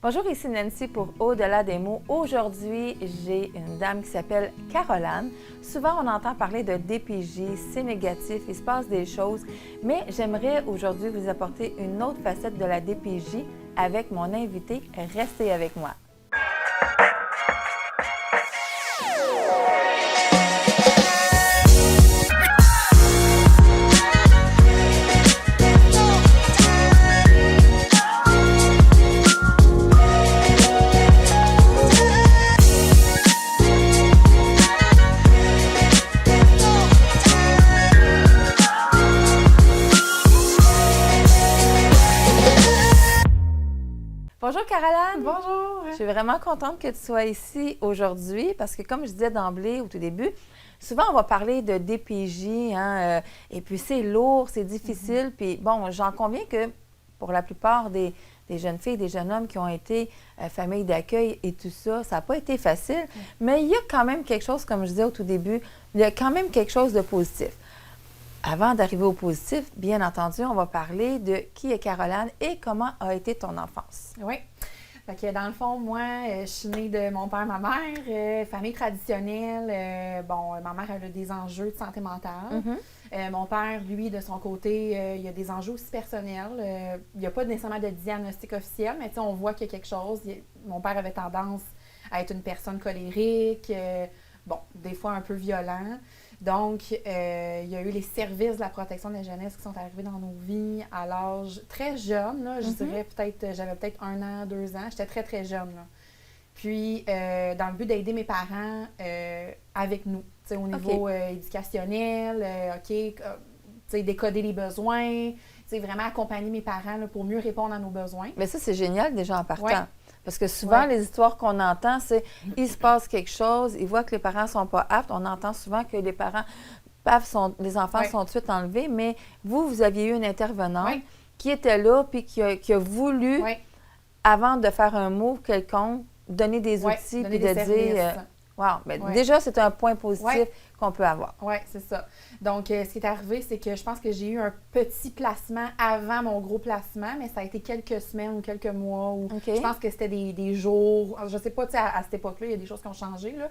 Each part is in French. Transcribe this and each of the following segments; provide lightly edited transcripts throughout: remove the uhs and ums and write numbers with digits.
Bonjour, ici Nancy pour Au-delà des mots. Aujourd'hui, j'ai une dame qui s'appelle Caroline. Souvent, on entend parler de DPJ, c'est négatif, il se passe des choses, mais j'aimerais aujourd'hui vous apporter une autre facette de la DPJ avec mon invité. Restez avec moi. Bonjour Caroline! Bonjour! Je suis vraiment contente que tu sois ici aujourd'hui parce que comme je disais d'emblée au tout début, souvent on va parler de DPJ, et puis c'est lourd, c'est difficile, puis bon, j'en conviens que pour la plupart des jeunes filles, des jeunes hommes qui ont été famille d'accueil et tout ça, ça n'a pas été facile, mais il y a quand même quelque chose, comme je disais au tout début, il y a quand même quelque chose de positif. Avant d'arriver au positif, bien entendu, on va parler de qui est Caroline et comment a été ton enfance. Oui. Fait que dans le fond, moi, je suis née de mon père, ma mère, famille traditionnelle. Ma mère elle a des enjeux de santé mentale. Mon père, lui, de son côté, il a des enjeux aussi personnels. Il n'y a pas nécessairement de diagnostic officiel, mais on voit qu'il y a quelque chose. Mon père avait tendance à être une personne colérique, des fois un peu violent. Donc, il y a eu les services de la protection de la jeunesse qui sont arrivés dans nos vies à l'âge très jeune. Là, je dirais j'avais peut-être 1 an, 2 ans. J'étais très, très jeune. Là. Puis, dans le but d'aider mes parents avec nous, au niveau éducationnel, décoder les besoins, vraiment accompagner mes parents là, pour mieux répondre à nos besoins. Mais ça, c'est génial déjà en partant. Ouais. Parce que souvent, ouais. les histoires qu'on entend, c'est il se passe quelque chose, ils voient que les parents ne sont pas aptes. On entend souvent que les parents, les enfants sont tout de suite enlevés, mais vous aviez eu une intervenante qui était là puis qui a voulu, avant de faire un mot quelconque, donner des outils puis de dire wow, bien, déjà, c'est un point positif qu'on peut avoir. Oui, c'est ça. Donc, ce qui est arrivé, c'est que je pense que j'ai eu un petit placement avant mon gros placement, mais ça a été quelques semaines ou quelques mois. Je pense que c'était des jours. Je ne sais pas, à cette époque-là, il y a des choses qui ont changé, là.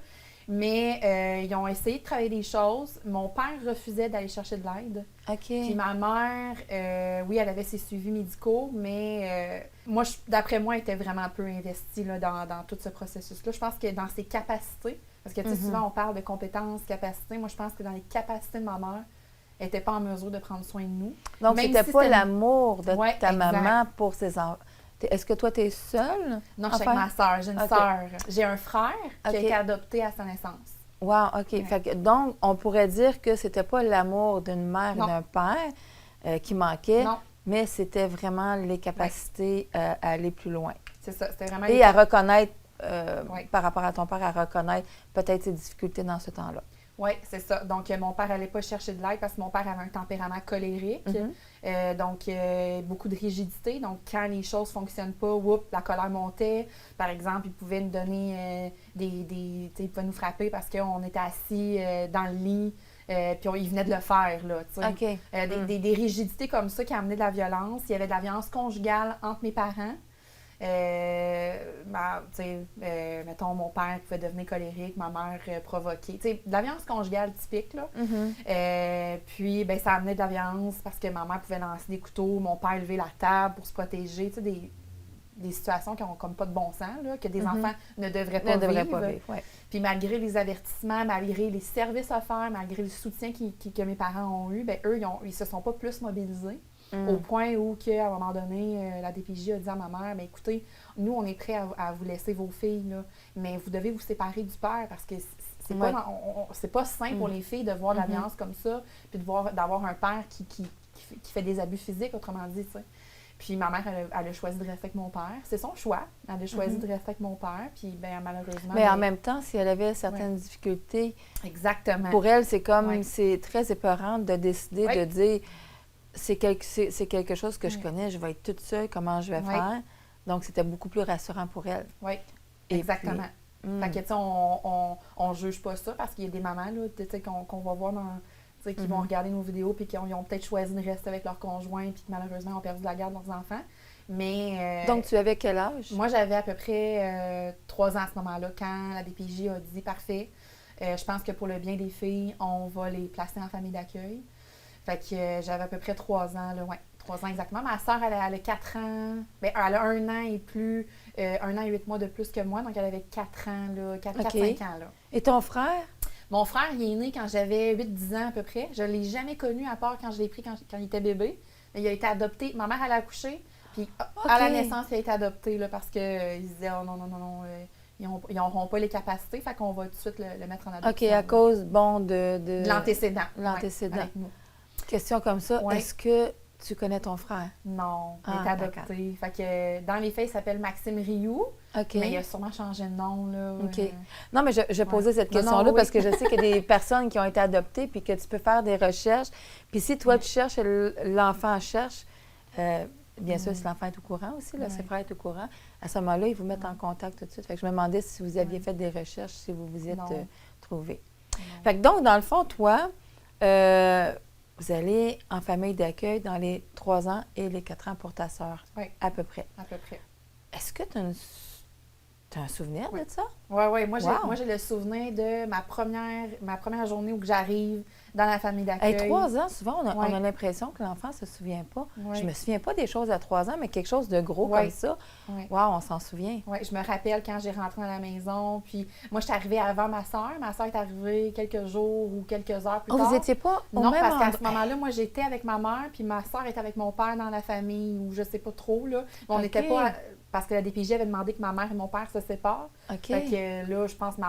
Mais ils ont essayé de travailler des choses. Mon père refusait d'aller chercher de l'aide. Puis ma mère, elle avait ses suivis médicaux, mais moi, d'après moi, elle était vraiment peu investie là, dans tout ce processus-là. Je pense que dans ses capacités, parce que souvent on parle de compétences, capacités, moi je pense que dans les capacités de ma mère, elle n'était pas en mesure de prendre soin de nous. Donc, c'était pas l'amour de ta maman pour ses enfants. Est-ce que toi, tu es seule? Non, je suis avec ma soeur. J'ai une soeur. J'ai un frère qui a été adopté à sa naissance. Wow, OK. Ouais. Fait que, donc, on pourrait dire que c'était pas l'amour d'une mère et d'un père qui manquait, mais c'était vraiment les capacités à aller plus loin. C'est ça. C'était vraiment et à reconnaître, par rapport à ton père, à reconnaître peut-être ses difficultés dans ce temps-là. Oui, c'est ça. Donc, mon père n'allait pas chercher de l'aide parce que mon père avait un tempérament colérique. Donc, beaucoup de rigidité. Donc, quand les choses ne fonctionnent pas, la colère montait. Par exemple, il pouvait nous donner il pouvait nous frapper parce qu'on était assis dans le lit. Puis, il venait de le faire, là, des rigidités comme ça qui amenaient de la violence. Il y avait de la violence conjugale entre mes parents. Mettons, mon père pouvait devenir colérique, ma mère provoquée. De la violence conjugale typique, là. Puis, ça amenait de la violence parce que ma mère pouvait lancer des couteaux, mon père lever la table pour se protéger. Des situations qui n'ont comme pas de bon sens, là, que des enfants ne devraient pas vivre. Puis, malgré les avertissements, malgré les services offerts, malgré le soutien que mes parents ont eu, eux, ils se sont pas plus mobilisés. Au point où, à un moment donné, la DPJ a dit à ma mère, « Écoutez, nous, on est prêts à vous laisser vos filles, là, mais vous devez vous séparer du père parce que c'est pas sain pour les filles de voir de la violence comme ça, puis d'avoir un père qui fait des abus physiques, autrement dit, tu sais. » Puis ma mère, elle a choisi de rester avec mon père. C'est son choix. Elle a choisi de rester avec mon père. Puis, malheureusement... Mais en même temps, si elle avait certaines difficultés... Exactement. Pour elle, c'est comme... C'est très épeurant de décider de dire... C'est quelque chose que je connais, je vais être toute seule, comment je vais faire. Donc, c'était beaucoup plus rassurant pour elle. Oui, exactement. Fait que, on juge pas ça parce qu'il y a des mamans, là, qu'on va voir qui vont regarder nos vidéos puis qui ont peut-être choisi de rester avec leur conjoint puis qui, malheureusement, ont perdu la garde de leurs enfants. Mais... Donc, tu avais quel âge? Moi, j'avais à peu près 3 ans à ce moment-là, quand la DPJ a dit « Parfait, je pense que pour le bien des filles, on va les placer en famille d'accueil. » Fait que j'avais à peu près 3 ans, là, ouais, 3 ans exactement. Ma soeur, elle a 4 ans, bien, elle a 1 an et plus, 1 an et 8 mois de plus que moi, donc elle avait 4 ans, là, 4-5 ans. Là. Et ton frère? Mon frère, il est né quand j'avais 8-10 ans à peu près. Je ne l'ai jamais connu, à part quand je l'ai pris quand il était bébé. Mais il a été adopté. Ma mère, elle a accouché, puis à la naissance, il a été adopté là, parce qu'ils disaient « Oh non, non, non, non, ils n'auront pas les capacités, fait qu'on va tout de suite le mettre en adoption. » OK, à cause, bon, de l'antécédent. L'antécédent. Ouais, Question comme ça, est-ce que tu connais ton frère? Non, il est adopté. Fait que dans les faits, il s'appelle Maxime Rioux, mais il a sûrement changé de nom. Là, OK. Non, mais je posais cette question-là parce que je sais qu'il y a des personnes qui ont été adoptées puis que tu peux faire des recherches. Puis si toi, tu cherches et l'enfant cherche, bien sûr, si l'enfant est au courant aussi, là, ses frères est au courant, à ce moment-là, ils vous mettent en contact tout de suite. Fait que je me demandais si vous aviez fait des recherches, si vous vous êtes trouvés. Fait que donc, dans le fond, toi, vous allez en famille d'accueil dans les 3 ans et les 4 ans pour ta sœur, à peu près. À peu près. Est-ce que tu as un souvenir de ça? Oui. Moi, j'ai le souvenir de ma première journée où j'arrive dans la famille d'accueil. 3 ans, souvent, on a l'impression que l'enfant ne se souvient pas. Je me souviens pas des choses à 3 ans, mais quelque chose de gros comme ça. Wow, on s'en souvient. Oui, je me rappelle quand j'ai rentré dans la maison. Puis moi, je suis arrivée avant ma soeur. Ma soeur est arrivée quelques jours ou quelques heures plus tard. Vous n'étiez pas au Non, même parce qu'à endroit? ce moment-là, moi, j'étais avec ma mère, puis ma soeur était avec mon père dans la famille, ou je sais pas trop, là. Mais on n'était pas... Parce que la DPJ avait demandé que ma mère et mon père se séparent. Fait que là, je pense que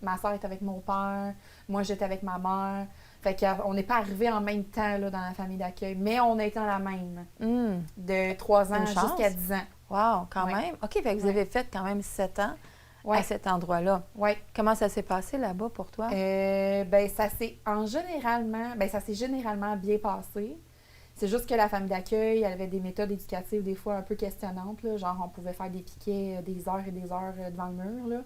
ma soeur était avec mon père, moi, j'étais avec ma mère. Fait qu'on n'est pas arrivés en même temps là, dans la famille d'accueil, mais on a été dans la même. De 3 ans jusqu'à 10 ans. Wow, quand même. OK, fait que vous avez fait quand même 7 ans à cet endroit-là. Oui. Comment ça s'est passé là-bas pour toi? Ça s'est généralement bien passé. C'est juste que la famille d'accueil, elle avait des méthodes éducatives des fois un peu questionnantes. Là, genre, on pouvait faire des piquets des heures et des heures devant le mur. Là.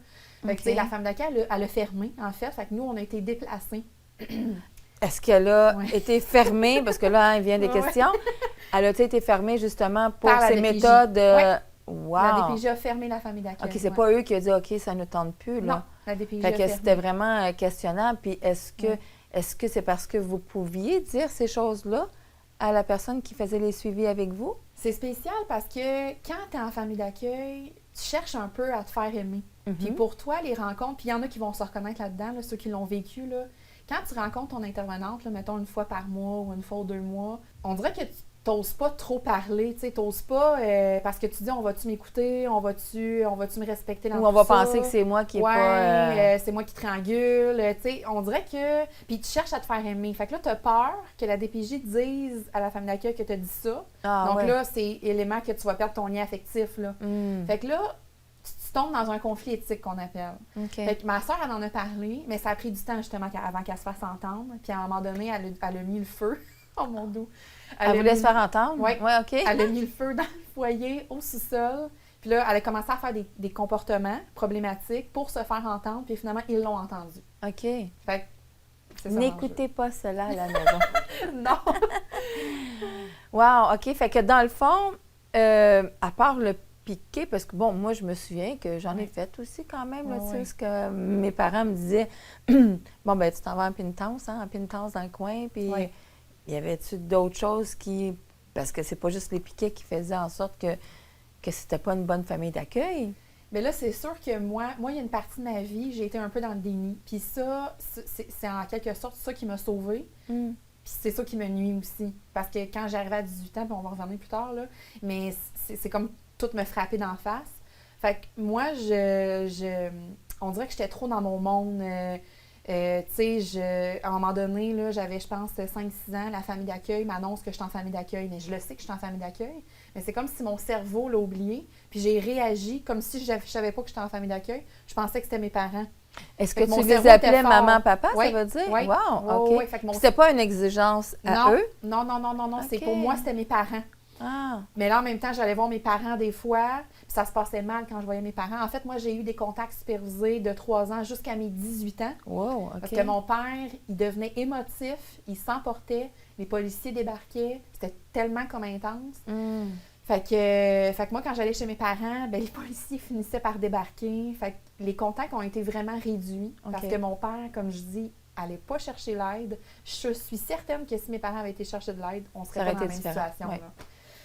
Fait que, la famille d'accueil, elle a fermé, en fait. Fait que nous, on a été déplacés. Est-ce qu'elle a été fermée? Parce que là, il vient des questions. Elle a-t-elle été fermée justement pour ces méthodes? Wow! La DPJ a fermé la famille d'accueil. OK, c'est pas eux qui ont dit « OK, ça ne tente plus. » là. Non, la DPJ fait que c'était vraiment questionnable. Puis est-ce que c'est parce que vous pouviez dire ces choses-là à la personne qui faisait les suivis avec vous? C'est spécial parce que quand tu es en famille d'accueil, tu cherches un peu à te faire aimer. Puis pour toi, les rencontres, puis il y en a qui vont se reconnaître là-dedans, là, ceux qui l'ont vécu, là. Quand tu rencontres ton intervenante, là, mettons 1 fois par mois ou 1 fois ou 2 mois, on dirait que tu n'oses pas trop parler, tu n'oses pas parce que tu dis on va-tu m'écouter, on va-tu me respecter dans tout ça? Ou on va penser que c'est moi qui est pas... c'est moi qui triangule, tu sais, on dirait que... Puis tu cherches à te faire aimer. Fait que là, tu as peur que la DPJ dise à la famille d'accueil que tu as dit ça. Donc là, c'est élément que tu vas perdre ton lien affectif, là. Fait que là, tu tombes dans un conflit éthique qu'on appelle. Fait que ma soeur, elle en a parlé, mais ça a pris du temps, justement, avant qu'elle se fasse entendre. Puis à un moment donné, elle a mis le feu. Oh mon Dieu! Elle voulait se faire entendre? Oui, OK. Elle a mis le feu dans le foyer, au sous-sol. Puis là, elle a commencé à faire des comportements problématiques pour se faire entendre. Puis finalement, ils l'ont entendu. OK. Fait que c'est ça. N'écoutez pas cela à la maison. Non! Wow! OK. Fait que dans le fond, à part le piqué, parce que, bon, moi, je me souviens que j'en ai fait aussi quand même, là, tu sais, ce que mes parents me disaient, bon, ben tu t'en vas en pénitence, en pénitence dans le coin, puis y avait-tu d'autres choses qui... Parce que c'est pas juste les piquets qui faisaient en sorte que c'était pas une bonne famille d'accueil. Mais là, c'est sûr que moi, il y a une partie de ma vie, j'ai été un peu dans le déni. Puis ça, c'est en quelque sorte ça qui m'a sauvée. Puis c'est ça qui me nuit aussi. Parce que quand j'arrivais à 18 ans, puis on va revenir plus tard, là, mais c'est comme tout me frapper d'en face. Fait que moi, on dirait que j'étais trop dans mon monde. Tu sais, à un moment donné, là, j'avais, je pense, 5-6 ans, la famille d'accueil m'annonce que je suis en famille d'accueil. Mais je le sais que je suis en famille d'accueil. Mais c'est comme si mon cerveau l'a oublié. Puis j'ai réagi comme si je savais pas que j'étais en famille d'accueil. Je pensais que c'était mes parents. Est-ce que tu les appelais maman, papa, ça veut dire? Oui. Wow, OK. C'était pas une exigence à eux? Non. Okay. C'est pour moi, c'était mes parents. Ah. Mais là, en même temps, j'allais voir mes parents des fois, puis ça se passait mal quand je voyais mes parents. En fait, moi, j'ai eu des contacts supervisés de 3 ans jusqu'à mes 18 ans. Wow, OK. Parce que mon père, il devenait émotif, il s'emportait, les policiers débarquaient, c'était tellement comme intense. Fait que moi, quand j'allais chez mes parents, ben les policiers finissaient par débarquer. Fait que les contacts ont été vraiment réduits. Parce que mon père, comme je dis, allait pas chercher l'aide. Je suis certaine que si mes parents avaient été chercher de l'aide, on serait pas dans la même situation. Ouais.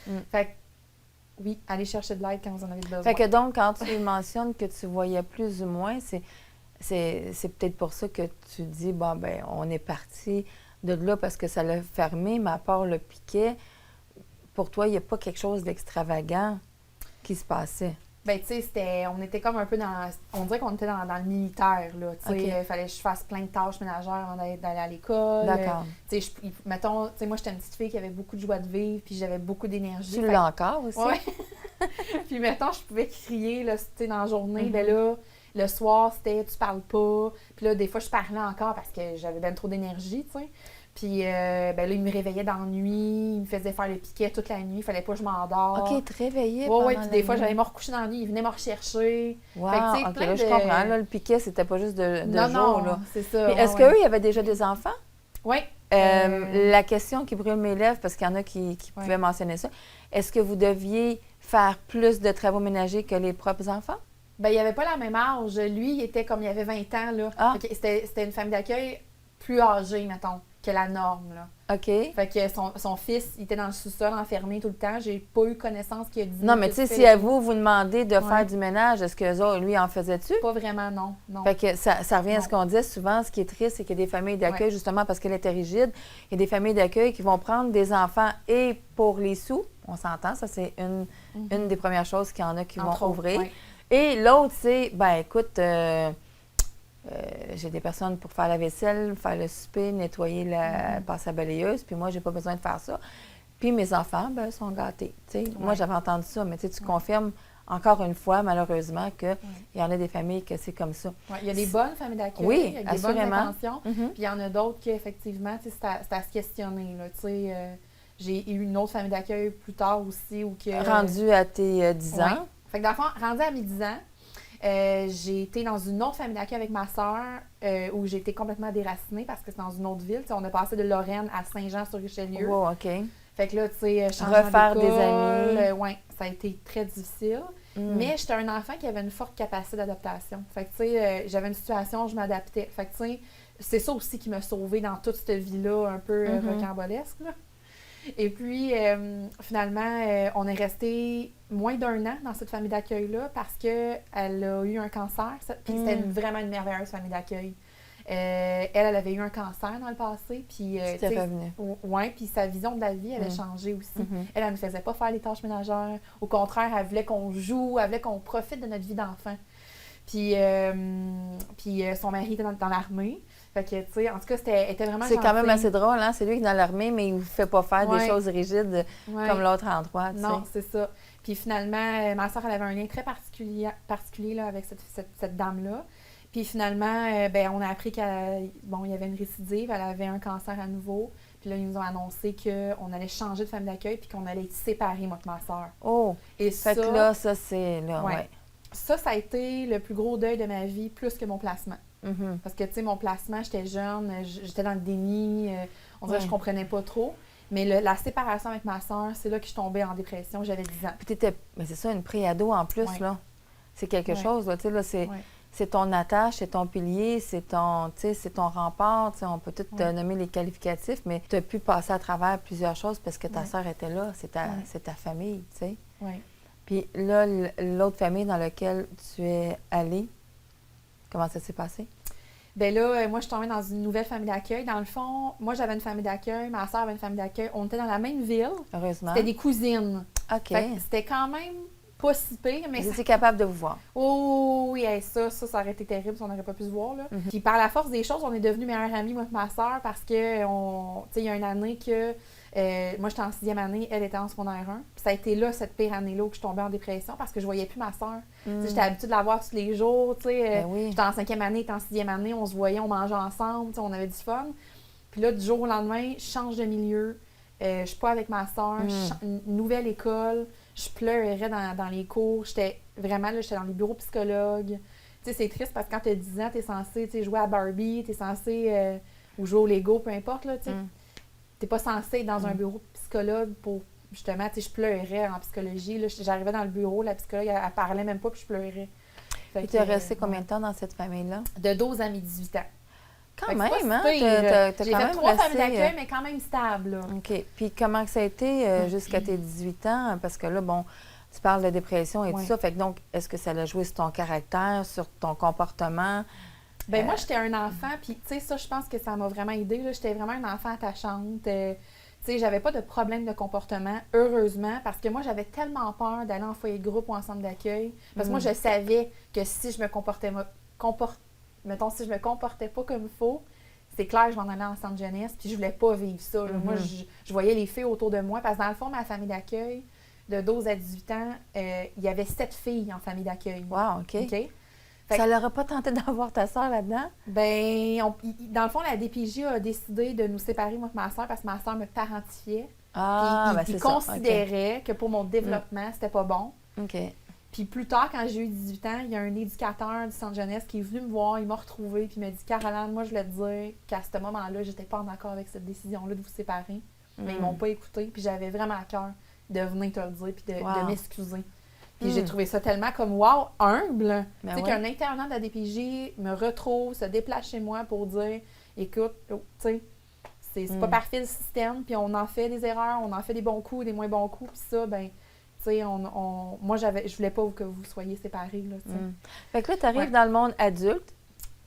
Là. Fait que, oui, aller chercher de l'aide quand vous en avez besoin. Fait que donc, quand tu mentionnes que tu voyais plus ou moins, c'est peut-être pour ça que tu dis, bon, ben on est parti de là parce que ça l'a fermé, mais à part le piquet, pour toi, il n'y a pas quelque chose d'extravagant qui se passait? Ben, tu sais, on était comme un peu dans... On dirait qu'on était dans le militaire, là. Tu sais, il fallait que je fasse plein de tâches ménagères avant d'aller à l'école. D'accord. Tu sais, mettons, tu sais, moi, j'étais une petite fille qui avait beaucoup de joie de vivre, puis j'avais beaucoup d'énergie. Tu l'as encore aussi? Oui. Puis, mettons, je pouvais crier, là, tu sais, dans la journée. Ben là, le soir, c'était « tu parles pas ». Puis là, des fois, je parlais encore parce que j'avais ben trop d'énergie, tu sais. Puis, ben là, il me réveillait dans la nuit, il me faisait faire le piquet toute la nuit, il fallait pas que je m'endorme. OK, te réveillais Oui, puis des fois, j'allais me recoucher dans la nuit, il venait me rechercher. Wow, fait que, OK, là, je comprends. Là, le piquet, c'était pas juste de non, jour, non, là. c'est ça. Mais est-ce qu'eux, il y avait déjà des enfants? Oui. La question qui brûle mes lèvres, parce qu'il y en a qui pouvaient mentionner ça, est-ce que vous deviez faire plus de travaux ménagers que les propres enfants? Bien, il n'y avait pas la même âge. Lui, il était comme il avait 20 ans, là. Ah. C'était une famille d'accueil plus âgée, mettons, que la norme, là. OK. Fait que son fils, il était dans le sous-sol, enfermé tout le temps. J'ai pas eu connaissance qu'il a dit... Non, mais tu sais, si à vous demandez de faire du ménage, est-ce qu'eux autres, lui, en faisait-tu? Pas vraiment, non. Fait que ça revient à ce qu'on disait souvent. Ce qui est triste, c'est qu'il y a des familles d'accueil, justement, parce qu'elle était rigide, il y a des familles d'accueil qui vont prendre des enfants et pour les sous, on s'entend, ça, c'est une des premières choses qu'il y en a qui vont ouvrir. Ouais. Et l'autre, c'est, ben écoute, j'ai des personnes pour faire la vaisselle, faire le souper, nettoyer la passe à balayeuse, puis moi, j'ai pas besoin de faire ça. Puis mes enfants, ben, sont gâtés. Moi, j'avais entendu ça, mais tu confirmes encore une fois, malheureusement, qu'il y en a des familles que c'est comme ça. Ouais, il y a des bonnes familles d'accueil, oui, avec assurément. des bonnes intentions, puis il y en a d'autres qui, effectivement, c'est à se questionner. J'ai eu une autre famille d'accueil plus tard aussi. Rendu à tes 10 ans? Fait que dans le fond, rendu à mes 10 ans, j'ai été dans une autre famille d'accueil avec ma sœur où j'ai été complètement déracinée parce que c'est dans une autre ville. T'sais, on a passé de Lorraine à Saint-Jean-sur-Richelieu. Wow, OK. Fait que là, tu sais, refaire des amis. Oui, ça a été très difficile. Mais j'étais un enfant qui avait une forte capacité d'adaptation. Fait que, tu sais, j'avais une situation, je m'adaptais. Fait que, tu sais, c'est ça aussi qui m'a sauvée dans toute cette vie-là un peu rocambolesque, là. Et puis, finalement, on est resté moins d'1 an dans cette famille d'accueil-là parce qu'elle a eu un cancer. Puis c'était vraiment une merveilleuse famille d'accueil. Elle avait eu un cancer dans le passé. Puis, c'était revenu. Oui, puis sa vision de la vie avait changé aussi. Elle ne faisait pas faire les tâches ménagères. Au contraire, elle voulait qu'on joue, elle voulait qu'on profite de notre vie d'enfant. Puis son mari était dans l'armée. Fait que, tu sais, en tout cas, était vraiment c'est quand même assez drôle, hein? C'est lui qui est dans l'armée, mais il ne vous fait pas faire des choses rigides comme l'autre endroit, tu sais. Non, c'est ça. Puis finalement, ma soeur, elle avait un lien très particulier là, avec cette dame-là. Puis finalement, on a appris qu'il y avait une récidive, elle avait un cancer à nouveau. Puis là, ils nous ont annoncé qu'on allait changer de famille d'accueil puis qu'on allait être séparés, moi et ma soeur. Oh! Et fait que là, ça, c'est... là, ouais. Ça a été le plus gros deuil de ma vie, plus que mon placement. Parce que, tu sais, mon placement, j'étais jeune, j'étais dans le déni, on dirait que je comprenais pas trop. Mais la séparation avec ma soeur, c'est là que je suis tombée en dépression, j'avais 10 ans. Puis mais c'est ça, une pré-ado en plus, là. C'est quelque chose, là, tu sais, là, c'est ton attache, c'est ton pilier, c'est ton rempart, tu sais, on peut tout nommer les qualificatifs, mais tu as pu passer à travers plusieurs choses parce que ta soeur était là, c'est ta famille, tu sais. Oui. Puis là, l'autre famille dans laquelle tu es allée, comment ça s'est passé? Bien là, moi, je suis tombée dans une nouvelle famille d'accueil. Dans le fond, moi, j'avais une famille d'accueil, ma soeur avait une famille d'accueil. On était dans la même ville. Heureusement. C'était des cousines. OK. C'était quand même pas si pire, mais... Vous étiez capable de vous voir. Oh oui, ça aurait été terrible si on n'aurait pas pu se voir, là. Puis par la force des choses, on est devenus meilleures amies, moi et ma soeur, parce que, tu sais, il y a une année que... moi, j'étais en 6e année, elle était en secondaire 1. Puis ça a été là, cette pire année-là, où je tombais en dépression parce que je voyais plus ma soeur. J'étais habituée de la voir tous les jours. J'étais en 5e année, elle était en 6e année, on se voyait, on mangeait ensemble, on avait du fun. Puis là, du jour au lendemain, je change de milieu. Je suis pas avec ma soeur, nouvelle école. Je pleurais dans les cours. J'étais vraiment là, j'étais dans les bureaux psychologues. Tu sais, c'est triste parce que quand tu as 10 ans, tu es censé jouer à Barbie, tu es censé ou jouer au Lego, peu importe, là, tu sais. T'es pas censé être dans un bureau de psychologue pour justement, tu sais, je pleurais en psychologie. Là, j'arrivais dans le bureau, la psychologue, elle parlait même pas, puis je pleurais. Et tu es resté combien de temps dans cette famille-là? De 12 à mes 18 ans. Quand même, hein? J'ai fait 3 familles d'accueil, mais quand même stable. Là. OK. Puis comment que ça a été jusqu'à tes 18 ans? Parce que là, bon, tu parles de dépression et tout ça. Fait que donc, est-ce que ça a joué sur ton caractère, sur ton comportement? Bien, moi, j'étais un enfant, puis tu sais, ça, je pense que ça m'a vraiment aidée. J'étais vraiment un enfant attachante. Tu sais, j'avais pas de problème de comportement, heureusement, parce que moi, j'avais tellement peur d'aller en foyer de groupe ou en centre d'accueil. Parce que moi, je savais que si je me comportais si je me comportais pas comme il faut, c'est clair, je m'en allais en centre jeunesse, puis je voulais pas vivre ça. Moi, je voyais les filles autour de moi, parce que dans le fond, ma famille d'accueil, de 12 à 18 ans, il y avait 7 filles en famille d'accueil. Wow, OK. Ça leur a pas tenté d'avoir ta soeur là-dedans? Bien, dans le fond, la DPJ a décidé de nous séparer, moi et ma soeur, parce que ma soeur me parentifiait. Ils considéraient que pour mon développement, c'était pas bon. OK. Puis plus tard, quand j'ai eu 18 ans, il y a un éducateur du centre jeunesse qui est venu me voir, il m'a retrouvée, puis il m'a dit « Caroline, moi, je voulais te dire qu'à ce moment-là, j'étais pas en accord avec cette décision-là de vous séparer. Mais ils m'ont pas écoutée, puis j'avais vraiment à cœur de venir te le dire, puis de m'excuser. Puis j'ai trouvé ça tellement comme « wow, humble! Tu sais, qu'un internat de la DPJ me retrouve, se déplace chez moi pour dire « écoute, tu sais, c'est pas parfait le système, puis on en fait des erreurs, on en fait des bons coups, des moins bons coups, puis ça, ben tu sais, moi, je voulais pas que vous soyez séparés, là, tu sais. Fait que là, tu arrives dans le monde adulte.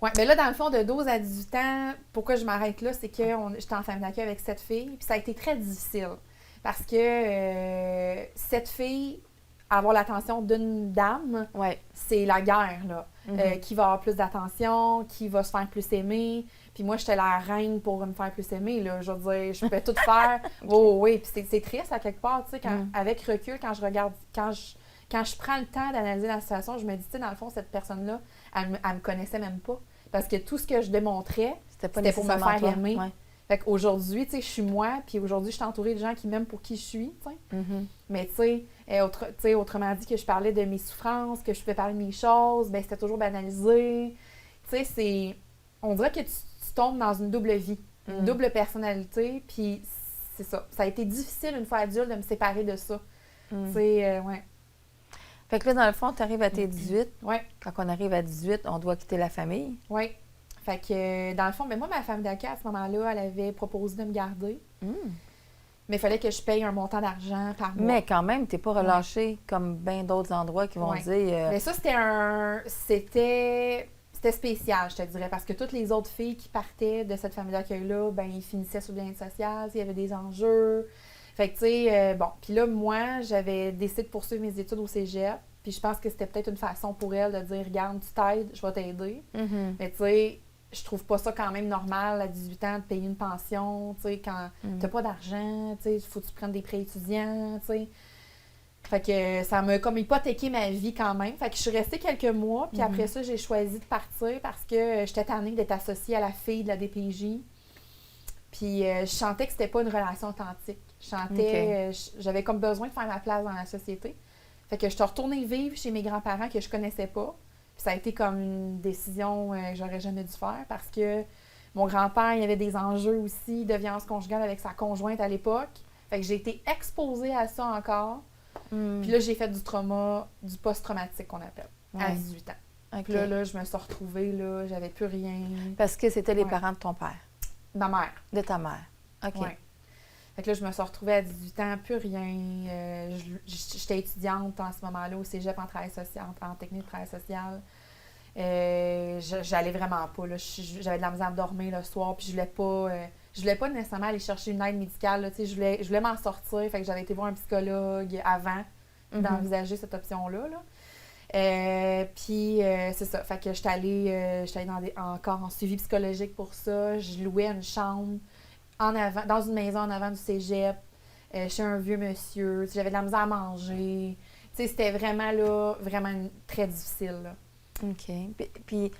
Oui, mais là, dans le fond, de 12 à 18 ans, pourquoi je m'arrête là, c'est que j'étais en famille d'accueil avec 7 filles, puis ça a été très difficile. Parce que 7 filles, avoir l'attention d'une dame, c'est la guerre, là. Qui va avoir plus d'attention, qui va se faire plus aimer. Puis moi, j'étais la reine pour me faire plus aimer, là. Je veux dire, je pouvais tout faire. Oui. Puis c'est triste, à quelque part, tu sais, avec recul, quand je regarde, quand je prends le temps d'analyser la situation, je me dis, tu sais, dans le fond, cette personne-là, elle me connaissait même pas. Parce que tout ce que je démontrais, c'était pour me faire aimer. Fait qu'aujourd'hui, tu sais, je suis moi, puis aujourd'hui, je suis entourée de gens qui m'aiment pour qui je suis, tu sais. Mais tu sais, autrement dit, que je parlais de mes souffrances, que je pouvais parler de mes choses, bien, c'était toujours banalisé. Tu sais, on dirait que tu tombes dans une double vie, une double personnalité, puis c'est ça. Ça a été difficile, une fois adulte, de me séparer de ça. Tu sais, Fait que là, dans le fond, tu arrives à tes 18. Oui. Quand on arrive à 18, on doit quitter la famille. Oui. Fait que, dans le fond, moi, ma famille d'accueil, à ce moment-là, elle avait proposé de me garder. Mais il fallait que je paye un montant d'argent par mois. Mais quand même, tu n'es pas relâché comme bien d'autres endroits qui vont dire... Mais ça, c'était spécial, je te dirais, parce que toutes les autres filles qui partaient de cette famille d'accueil-là, ben ils finissaient sur le bien-être social, il y avait des enjeux. Fait que, tu sais, Puis là, moi, j'avais décidé de poursuivre mes études au cégep. Puis je pense que c'était peut-être une façon pour elle de dire, regarde, tu t'aides, je vais t'aider. Mais tu sais, je trouve pas ça quand même normal à 18 ans de payer une pension, tu sais, quand t'as pas d'argent, tu sais, il faut que tu prennes des prêts étudiants, tu sais. Fait que ça m'a comme hypothéqué ma vie quand même. Fait que je suis restée quelques mois, puis après ça, j'ai choisi de partir parce que j'étais tannée d'être associée à la fille de la DPJ. Puis je sentais que c'était pas une relation authentique. J'avais comme besoin de faire ma place dans la société. Fait que je suis retournée vivre chez mes grands-parents que je connaissais pas. Puis ça a été comme une décision que j'aurais jamais dû faire parce que mon grand-père, il y avait des enjeux aussi de violence conjugale avec sa conjointe à l'époque. Fait que j'ai été exposée à ça encore. Puis là, j'ai fait du trauma, du post-traumatique qu'on appelle, à 18 ans. Puis là, je me suis retrouvée, là, j'avais plus rien. Parce que c'était les parents de ton père? Ma mère. De ta mère. OK. Ouais. Fait que là, je me suis retrouvée à 18 ans, plus rien. J'étais étudiante en ce moment-là au cégep en travail social, en technique de travail social. J'allais vraiment pas. Là. J'avais de la misère à dormir le soir, puis je voulais pas nécessairement aller chercher une aide médicale. Là, je voulais m'en sortir. Fait que j'avais été voir un psychologue avant d'envisager cette option-là. Là. Puis c'est ça. Fait que j'étais allée encore en suivi psychologique pour ça. Je louais une chambre dans une maison en avant du cégep, chez un vieux monsieur. J'avais de la misère à manger. C'était vraiment très difficile. Là. OK. Puis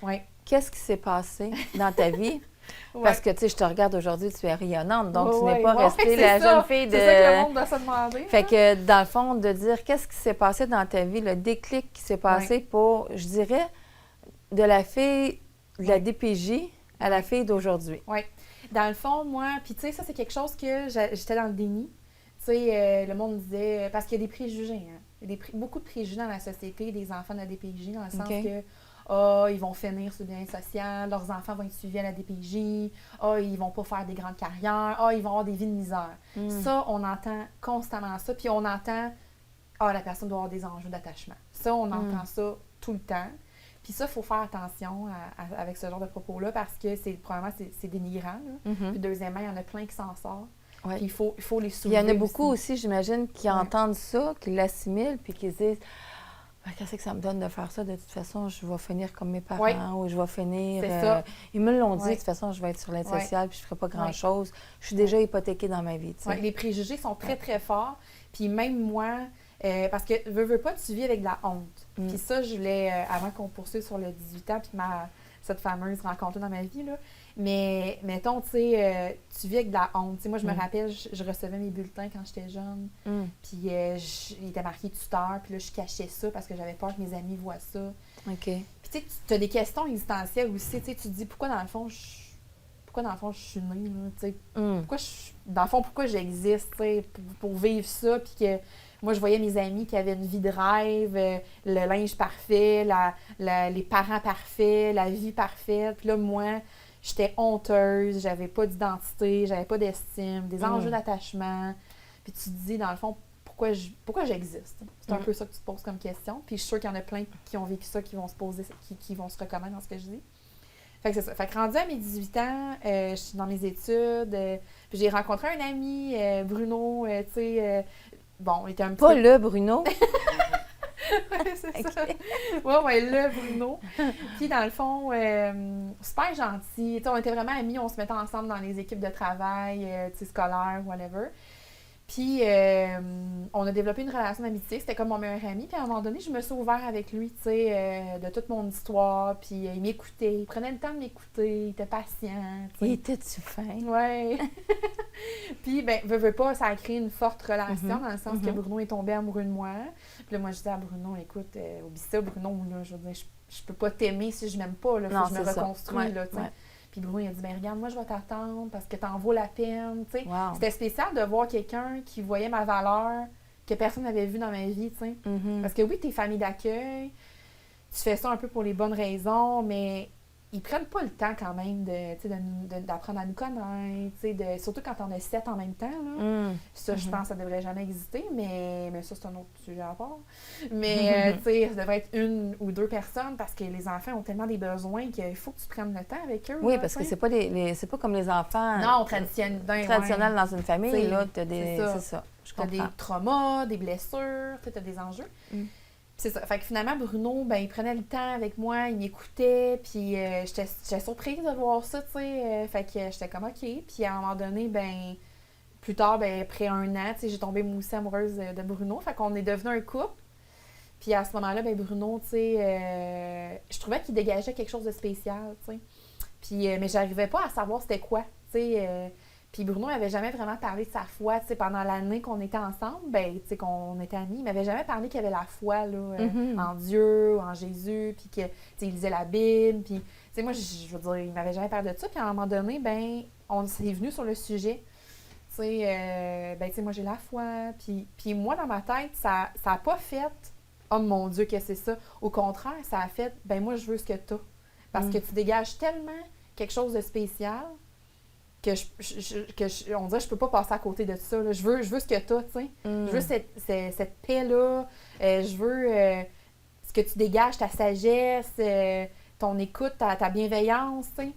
qu'est-ce qui s'est passé dans ta vie? Parce que, je te regarde aujourd'hui, tu es rayonnante, donc tu n'es pas restée la jeune fille de... C'est ça que le monde doit se demander. Fait que, dans le fond, de dire qu'est-ce qui s'est passé dans ta vie, le déclic qui s'est passé pour, je dirais, de la fille de la DPJ à la fille d'aujourd'hui. Oui. Dans le fond, moi, puis tu sais, ça, c'est quelque chose que j'étais dans le déni. sais, le monde disait, parce qu'il y a des préjugés, hein. Il y a beaucoup de préjugés dans la société des enfants de la DPJ, dans le sens que, ils vont finir sur le bien social, leurs enfants vont être suivis à la DPJ, ils vont pas faire des grandes carrières, ils vont avoir des vies de misère. Ça, on entend constamment ça, puis on entend, la personne doit avoir des enjeux d'attachement. Ça, on entend ça tout le temps. Puis ça, il faut faire attention avec ce genre de propos-là, parce que probablement, c'est dénigrant. Puis deuxièmement, il y en a plein qui s'en sortent. Ouais. Puis il faut les soulever. Il y en a beaucoup aussi, j'imagine, qui entendent ça, qui l'assimilent, puis qui se disent qu'est-ce que ça me donne de faire ça? De toute façon, je vais finir comme mes parents, ou je vais finir. C'est ça. Ils me l'ont dit, de toute façon, je vais être sur l'aide sociale, puis je ne ferai pas grand-chose. Je suis déjà hypothéquée dans ma vie. Les préjugés sont très, très forts. Puis même moi, parce que veux pas, tu vis avec de la honte. Puis ça, je voulais, avant qu'on poursuive sur le 18 ans, puis cette fameuse rencontre dans ma vie, là. Mais mettons, tu sais, tu vis avec de la honte. T'sais, moi, je me rappelle, je recevais mes bulletins quand j'étais jeune. Puis il était marqué tuteur. Puis là, je cachais ça parce que j'avais peur que mes amis voient ça. OK. Puis tu sais, tu as des questions existentielles aussi. Tu te dis, pourquoi dans le fond, je suis née, là, dans le fond, pourquoi j'existe, pour vivre ça, puis que moi, je voyais mes amis qui avaient une vie de rêve, le linge parfait, les parents parfaits, la vie parfaite. Puis là, moi, j'étais honteuse, j'avais pas d'identité, j'avais pas d'estime, des enjeux d'attachement. Puis tu te dis, dans le fond, pourquoi j'existe? C'est un peu ça que tu te poses comme question. Puis je suis sûre qu'il y en a plein qui ont vécu ça, qui vont se poser, qui vont se reconnaître dans ce que je dis. Fait que c'est ça. Fait que rendu à mes 18 ans, je suis dans mes études, puis j'ai rencontré un ami, Bruno, tu sais, il était un petit peu... Pas le Bruno? Oui, c'est ça. Ouais, le Bruno. Puis dans le fond, super gentil. Tu sais, on était vraiment amis, on se mettait ensemble dans les équipes de travail, tu sais, scolaires, whatever. Puis, on a développé une relation d'amitié. C'était comme mon meilleur ami. Puis, à un moment donné, je me suis ouverte avec lui, tu sais, de toute mon histoire. Puis, il m'écoutait. Il prenait le temps de m'écouter. Il était patient. T'sais. Il était-tu fin? Oui. Puis, veux pas, ça a créé une forte relation dans le sens que Bruno est tombé amoureux de moi. Puis là, moi, je disais à Bruno, écoute, oublie ça, Bruno, là, je veux dire, je peux pas t'aimer si je m'aime pas. Là, faut que je me reconstruise, là, tu sais. Puis Bruno, il a dit, regarde, moi, je vais t'attendre parce que t'en vaut la peine, tu sais. Wow. C'était spécial de voir quelqu'un qui voyait ma valeur que personne n'avait vue dans ma vie, tu sais. Parce que oui, t'es famille d'accueil, tu fais ça un peu pour les bonnes raisons, mais ils prennent pas le temps quand même d'apprendre à nous connaître, tu sais, surtout quand on a 7 en même temps, là. Ça, je pense que ça devrait jamais exister, mais ça, c'est un autre sujet à part. Mais, tu sais, ça devrait être 1 ou 2 personnes parce que les enfants ont tellement des besoins qu'il faut que tu prennes le temps avec eux. Oui, là, parce que t'sais. c'est pas c'est pas comme les enfants traditionnels dans une famille, là, t'as des... C'est ça, je comprends. T'as des traumas, des blessures, t'as des enjeux. C'est ça. Fait que finalement, Bruno, il prenait le temps avec moi, il m'écoutait, puis j'étais surprise de voir ça, tu sais. Fait que j'étais comme OK. Puis à un moment donné, plus tard, après 1 an, tu sais, j'ai tombé moi aussi amoureuse de Bruno. Fait qu'on est devenu un couple. Puis à ce moment-là, Bruno, tu sais, je trouvais qu'il dégageait quelque chose de spécial, tu sais. Puis, mais j'arrivais pas à savoir c'était quoi, tu sais. Puis Bruno n'avait jamais vraiment parlé de sa foi, tu sais, pendant l'année qu'on était ensemble, tu sais, qu'on était amis, il m'avait jamais parlé qu'il avait la foi, là, en Dieu, en Jésus, puis que, tu sais, il lisait la Bible, puis, tu sais, moi, je veux dire, il m'avait jamais parlé de ça, puis à un moment donné, on s'est venu sur le sujet, tu sais, tu sais, moi, j'ai la foi, puis moi, dans ma tête, ça a pas fait, oh mon Dieu, que c'est ça, au contraire, ça a fait, moi, je veux ce que t'as, parce que tu dégages tellement quelque chose de spécial, que on dirait que je peux pas passer à côté de ça. Là. Je veux ce que t'as, tu sais. Je veux cette paix-là. Je veux ce que tu dégages, ta sagesse, ton écoute, ta bienveillance, tu sais.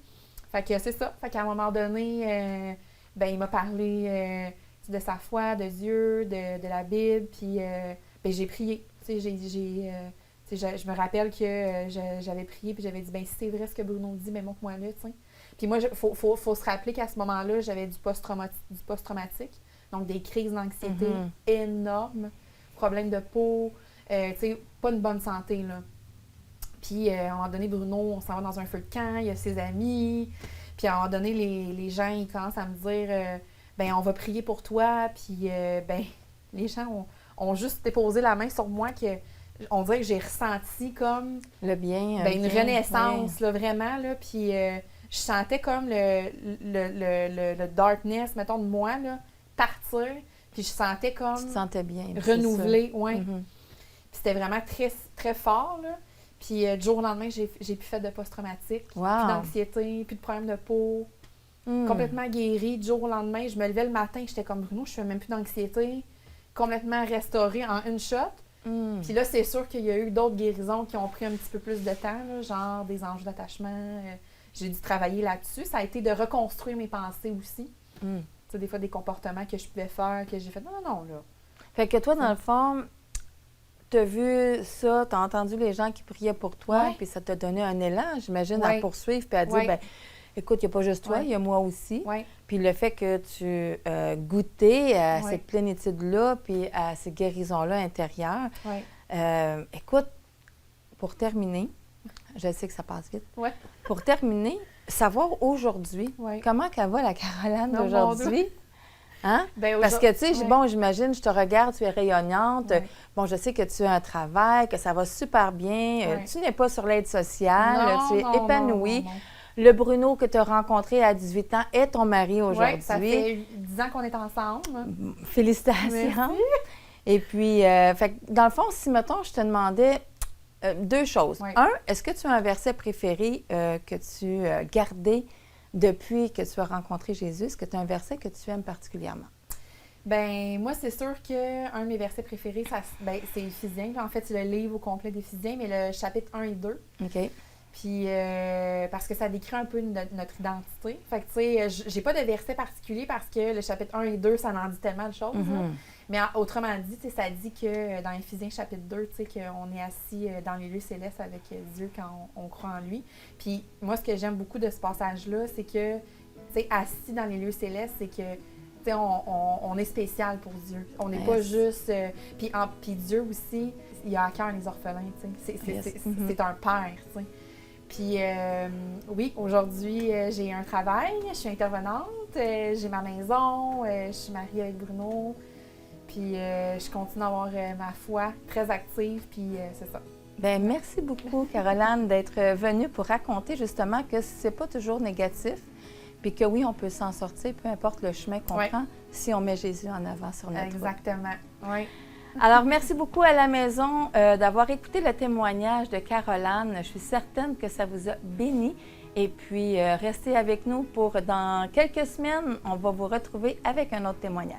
Fait que c'est ça. Fait qu'à un moment donné, il m'a parlé de sa foi, de Dieu, de la Bible, puis j'ai prié. Tu sais, je me rappelle que j'avais prié, puis j'avais dit, si c'est vrai ce que Bruno dit, montre-moi-le, tu sais. Puis moi, il faut se rappeler qu'à ce moment-là, j'avais du post-traumatique, donc des crises d'anxiété énormes, problèmes de peau, tu sais, pas une bonne santé, là. Puis à un moment donné, Bruno, on s'en va dans un feu de camp, il y a ses amis, puis à un moment donné, les gens, ils commencent à me dire, on va prier pour toi, puis les gens ont juste déposé la main sur moi que... On dirait que j'ai ressenti comme... Le bien. Une renaissance, là, vraiment, là, puis... je sentais comme le darkness, mettons, de moi, là, partir. Puis je sentais comme Tu te sentais bien. renouvelée, oui. Mm-hmm. Puis c'était vraiment très, très fort, là. Puis du jour au lendemain, j'ai plus fait de post-traumatique, Wow. plus d'anxiété, plus de problèmes de peau. Complètement guérie. Du jour au lendemain, je me levais le matin, j'étais comme Bruno, je fais même plus d'anxiété. Complètement restaurée en une shot. Puis là, c'est sûr qu'il y a eu d'autres guérisons qui ont pris un petit peu plus de temps, là, genre des enjeux d'attachement. J'ai dû travailler là-dessus. Ça a été de reconstruire mes pensées aussi. Tu sais, des fois, des comportements que je pouvais faire, que j'ai fait non, là. Fait que toi, dans le fond, tu as vu ça, tu as entendu les gens qui priaient pour toi, puis ça t'a donné un élan, j'imagine, à poursuivre, puis à dire, ben écoute, il n'y a pas juste toi, il y a moi aussi. Puis le fait que tu goûtais à cette plénitude-là, puis à ces guérisons-là intérieures. Écoute, pour terminer, je sais que ça passe vite. Pour terminer, savoir aujourd'hui, comment qu'elle va la Caroline d'aujourd'hui? Hein? Ben, parce que, tu sais, bon, j'imagine, je te regarde, tu es rayonnante. Bon, je sais que tu as un travail, que ça va super bien. Tu n'es pas sur l'aide sociale, tu es épanouie. Non. Le Bruno que tu as rencontré à 18 ans est ton mari aujourd'hui. Oui, ça fait 10 ans qu'on est ensemble. Félicitations. Merci. Et puis, fait, dans le fond, si, mettons, je te demandais deux choses. Un, est-ce que tu as un verset préféré que tu gardais depuis que tu as rencontré Jésus? Est-ce que tu as un verset que tu aimes particulièrement? Bien, moi, c'est sûr qu'un de mes versets préférés, c'est Éphésiens. En fait, c'est le livre au complet d'Éphésiens, mais le chapitre 1 et 2. OK. Puis, parce que ça décrit un peu notre identité. Fait que, tu sais, j'ai pas de verset particulier parce que le chapitre 1 et 2, ça en dit tellement de choses. Mais autrement dit, ça dit que dans Éphésiens chapitre 2, tu sais, qu'on est assis dans les lieux célestes avec Dieu quand on croit en lui. Puis, moi, ce que j'aime beaucoup de ce passage-là, c'est que, tu sais, assis dans les lieux célestes, c'est que, tu sais, on est spécial pour Dieu. On n'est pas juste... Puis Dieu aussi, il a à cœur les orphelins, tu sais. C'est un père, tu sais. Puis, oui, aujourd'hui, j'ai un travail, je suis intervenante, j'ai ma maison, je suis mariée avec Bruno, puis je continue à avoir ma foi très active, puis c'est ça. Bien, merci beaucoup, Caroline, d'être venue pour raconter justement que c'est pas toujours négatif, puis que oui, on peut s'en sortir, peu importe le chemin qu'on prend, si on met Jésus en avant sur notre route. Exactement, oui. Alors, merci beaucoup à la maison d'avoir écouté le témoignage de Caroline. Je suis certaine que ça vous a béni. Et puis, restez avec nous pour dans quelques semaines, on va vous retrouver avec un autre témoignage.